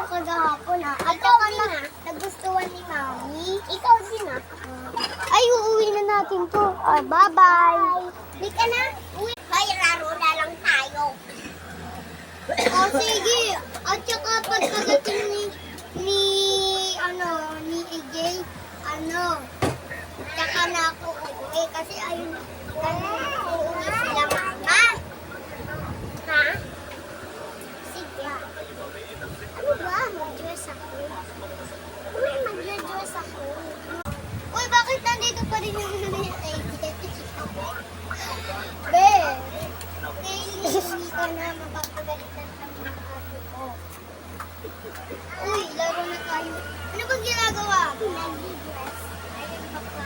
kagahapon ah. At saka na, nagustuhan ni Mami. Ikaw din ah. Ay, uuwi na natin to. Bye-bye. Hindi ka na. Uwi. Ay, laro na lang tayo. Oh, sige. At saka pagkagating ni AJ, tsaka na ako uuwi kasi ayun, uuwi sila mama. Ha? Sige. Ano ba? Mag-dress ako. Uy, mag-dress ako. Uy, bakit nandito pa rin yung AJ? Be, hindi ka na mapapagalitan ng mga ate ko. Uy, laro na tayo. Ano bang ginagawa? Nag-dress. Ayun pa pa.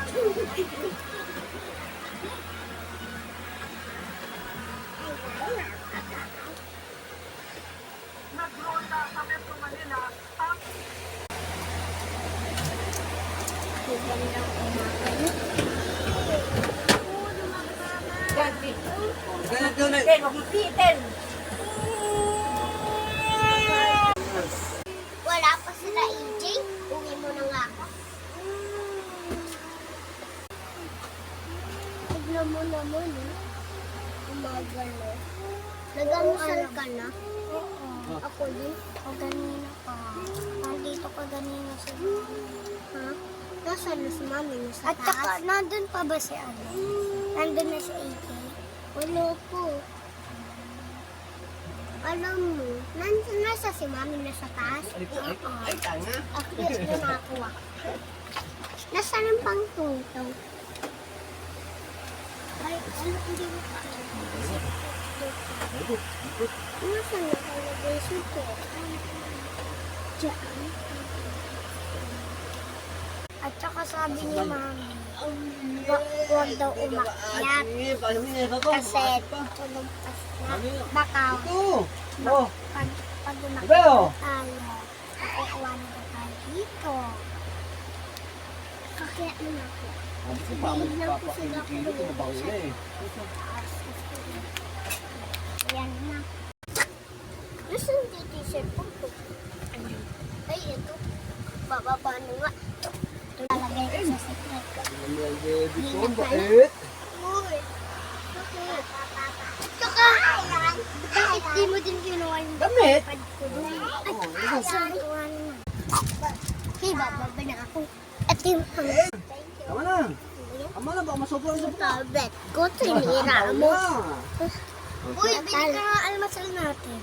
Nagronda sa Metro Manila ang Wala pa sila AJ. Uwi mo na nga ako. Tignan mo naman umaga na. Nag-amusal ka na? Oo. Ako din? O ganina pa. Nandito ka ganina sa ha? Nasaan na si Mami? Nasa taas? At saka, nandun pa ba si ano? Nandun na si AJ? Wala po. Alam mo, nasa si Mami nasa taas? ay tanga. Akit na nakuha. Nasaan ang pangtungtong? Ay, hindi mo pa. Nasaan na kalagay suko? Diyan. At saka sabi ni Mami, huwag daw umakyat. Kasi tulog na. Baka pag umakyat tayo, kukuha na ba tayo dito? Kaya naman ako. Biglang ko sila ko ayan na. Nasaan yung t-shirt ko? Ay, ito. Bababa na nga. Ito lalagay ko sa secret ko. Bait. Uy. Bakit? Tsaka, bakit di mo din ginawa yung Damit? pad ko doon? Ay, sorry. Hey, bababa na ako. At yung thank you. Tama na. Tama na, baka masobrang Yung tablet ko, tinira mo. na. Uy, bili ka nga almasal natin.